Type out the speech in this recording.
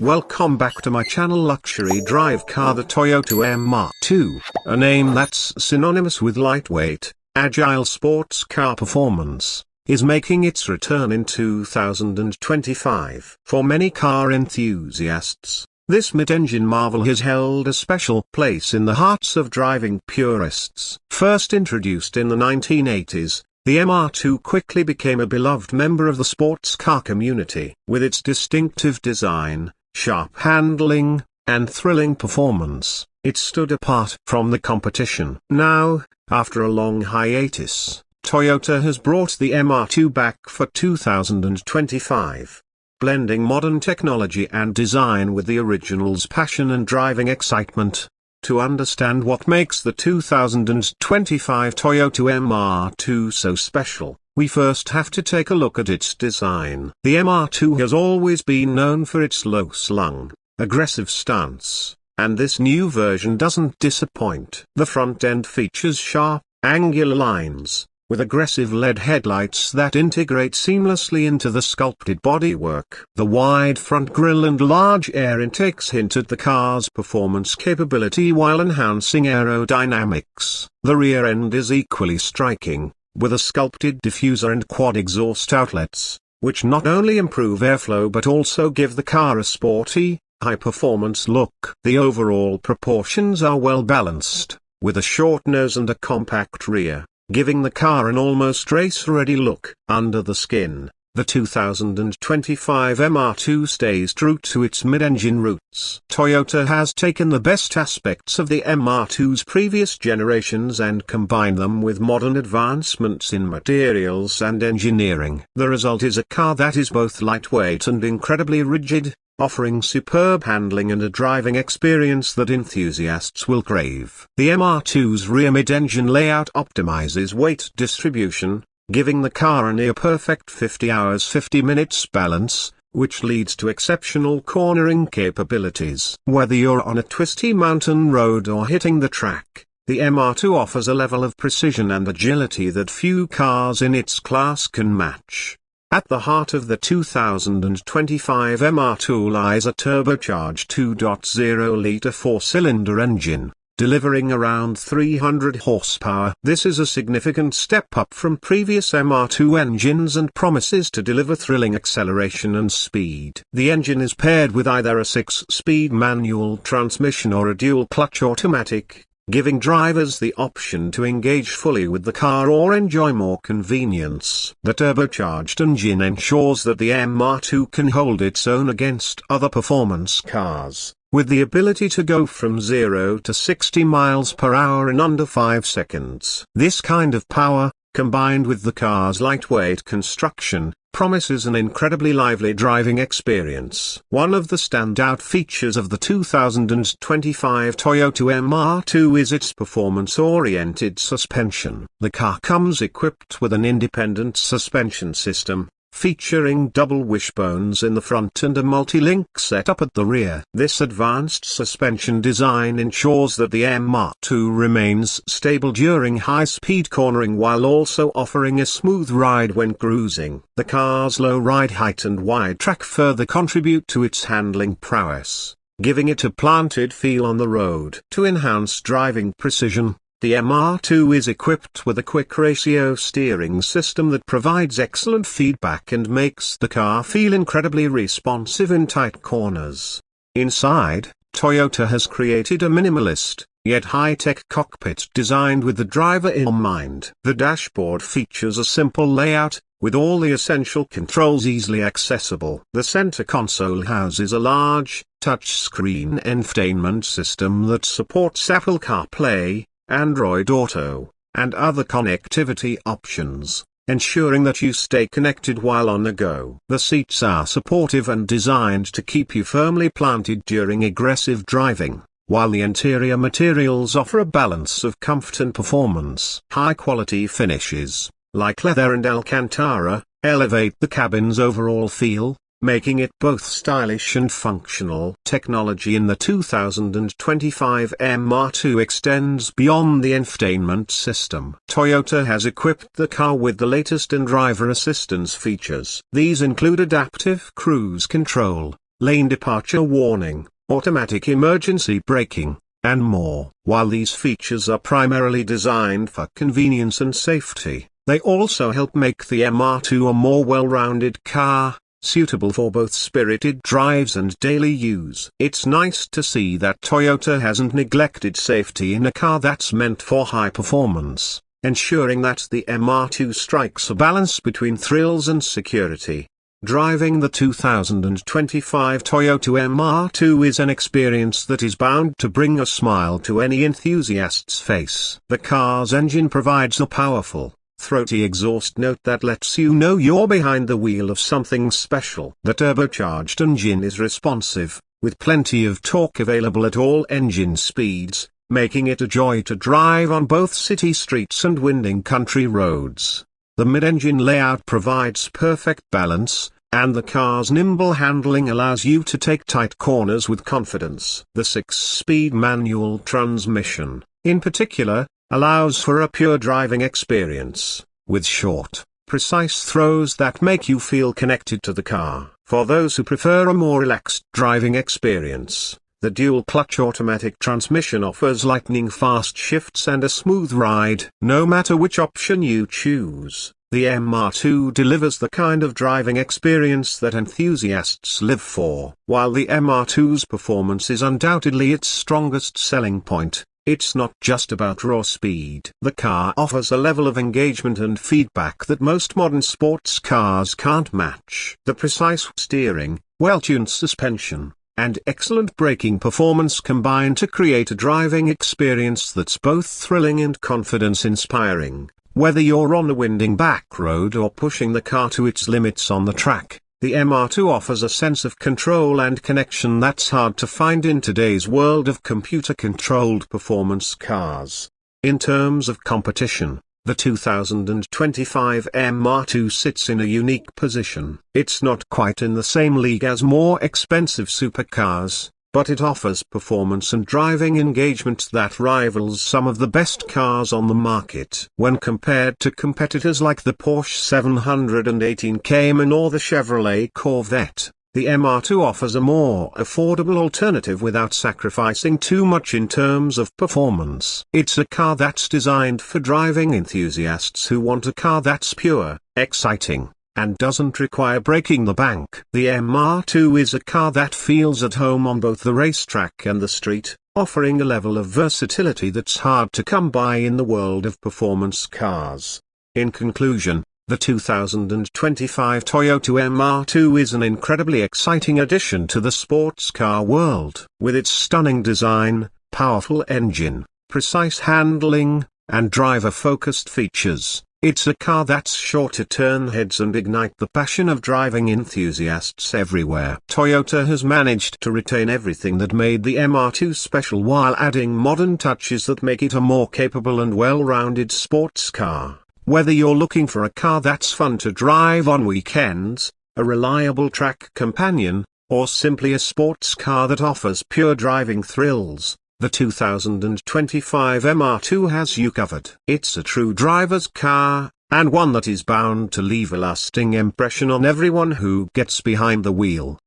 Welcome back to my channel. Luxury drive car, the Toyota MR2, a name that's synonymous with lightweight, agile sports car performance, is making its return in 2025. For many car enthusiasts, this mid-engine marvel has held a special place in the hearts of driving purists. First introduced in the 1980s, the MR2 quickly became a beloved member of the sports car community. With its distinctive design, sharp handling, and thrilling performance, it stood apart from the competition. Now, after a long hiatus, Toyota has brought the MR2 back for 2025. Blending modern technology and design with the original's passion and driving excitement. To understand what makes the 2025 Toyota MR2 so special, we first have to take a look at its design. The MR2 has always been known for its low-slung, aggressive stance, and this new version doesn't disappoint. The front end features sharp, angular lines, with aggressive LED headlights that integrate seamlessly into the sculpted bodywork. The wide front grille and large air intakes hint at the car's performance capability while enhancing aerodynamics. The rear end is equally striking, with a sculpted diffuser and quad exhaust outlets, which not only improve airflow but also give the car a sporty, high-performance look. The overall proportions are well balanced, with a short nose and a compact rear, giving the car an almost race-ready look. Under the skin, the 2025 MR2 stays true to its mid-engine roots. Toyota has taken the best aspects of the MR2's previous generations and combined them with modern advancements in materials and engineering. The result is a car that is both lightweight and incredibly rigid, offering superb handling and a driving experience that enthusiasts will crave. The MR2's rear mid-engine layout optimizes weight distribution, giving the car a near-perfect 50 hours 50 minutes balance, which leads to exceptional cornering capabilities. Whether you're on a twisty mountain road or hitting the track, the MR2 offers a level of precision and agility that few cars in its class can match. At the heart of the 2025 MR2 lies a turbocharged 2.0-liter four-cylinder engine, delivering around 300 horsepower. This is a significant step up from previous MR2 engines and promises to deliver thrilling acceleration and speed. The engine is paired with either a 6-speed manual transmission or a dual-clutch automatic, giving drivers the option to engage fully with the car or enjoy more convenience. The turbocharged engine ensures that the MR2 can hold its own against other performance cars, with the ability to go from 0 to 60 miles per hour in under 5 seconds. This kind of power, combined with the car's lightweight construction, promises an incredibly lively driving experience. One of the standout features of the 2025 Toyota MR2 is its performance-oriented suspension. The car comes equipped with an independent suspension system, featuring double wishbones in the front and a multi-link setup at the rear. This advanced suspension design ensures that the MR2 remains stable during high-speed cornering while also offering a smooth ride when cruising. The car's low ride height and wide track further contribute to its handling prowess, giving it a planted feel on the road. To enhance driving precision, the MR2 is equipped with a quick ratio steering system that provides excellent feedback and makes the car feel incredibly responsive in tight corners. Inside, Toyota has created a minimalist, yet high-tech cockpit designed with the driver in mind. The dashboard features a simple layout, with all the essential controls easily accessible. The center console houses a large, touchscreen infotainment system that supports Apple CarPlay, Android Auto, and other connectivity options, ensuring that you stay connected while on the go. The seats are supportive and designed to keep you firmly planted during aggressive driving, while the interior materials offer a balance of comfort and performance. High-quality finishes, like leather and Alcantara, elevate the cabin's overall feel, making it both stylish and functional. Technology in the 2025 MR2 extends beyond the infotainment system. Toyota has equipped the car with the latest in driver assistance features. These include adaptive cruise control, lane departure warning, automatic emergency braking, and more. While these features are primarily designed for convenience and safety, they also help make the MR2 a more well-rounded car, suitable for both spirited drives and daily use. It's nice to see that Toyota hasn't neglected safety in a car that's meant for high performance, ensuring that the MR2 strikes a balance between thrills and security. Driving the 2025 Toyota MR2 is an experience that is bound to bring a smile to any enthusiast's face. The car's engine provides a powerful, throaty exhaust note that lets you know you're behind the wheel of something special. The turbocharged engine is responsive, with plenty of torque available at all engine speeds, making it a joy to drive on both city streets and winding country roads. The mid-engine layout provides perfect balance, and the car's nimble handling allows you to take tight corners with confidence. The 6-speed manual transmission, in particular, allows for a pure driving experience, with short, precise throws that make you feel connected to the car. For those who prefer a more relaxed driving experience, the dual-clutch automatic transmission offers lightning-fast shifts and a smooth ride. No matter which option you choose, the MR2 delivers the kind of driving experience that enthusiasts live for. While the MR2's performance is undoubtedly its strongest selling point, it's not just about raw speed. The car offers a level of engagement and feedback that most modern sports cars can't match. The precise steering, well-tuned suspension, and excellent braking performance combine to create a driving experience that's both thrilling and confidence-inspiring. Whether you're on a winding back road or pushing the car to its limits on the track, the MR2 offers a sense of control and connection that's hard to find in today's world of computer-controlled performance cars. In terms of competition, the 2025 MR2 sits in a unique position. It's not quite in the same league as more expensive supercars, but it offers performance and driving engagement that rivals some of the best cars on the market. When compared to competitors like the Porsche 718 Cayman or the Chevrolet Corvette, the MR2 offers a more affordable alternative without sacrificing too much in terms of performance. It's a car that's designed for driving enthusiasts who want a car that's pure, exciting, and doesn't require breaking the bank. The MR2 is a car that feels at home on both the racetrack and the street, offering a level of versatility that's hard to come by in the world of performance cars. In conclusion, the 2025 Toyota MR2 is an incredibly exciting addition to the sports car world. With its stunning design, powerful engine, precise handling, and driver-focused features, it's a car that's sure to turn heads and ignite the passion of driving enthusiasts everywhere. Toyota has managed to retain everything that made the MR2 special while adding modern touches that make it a more capable and well-rounded sports car. Whether you're looking for a car that's fun to drive on weekends, a reliable track companion, or simply a sports car that offers pure driving thrills, the 2025 MR2 has you covered. It's a true driver's car, and one that is bound to leave a lasting impression on everyone who gets behind the wheel.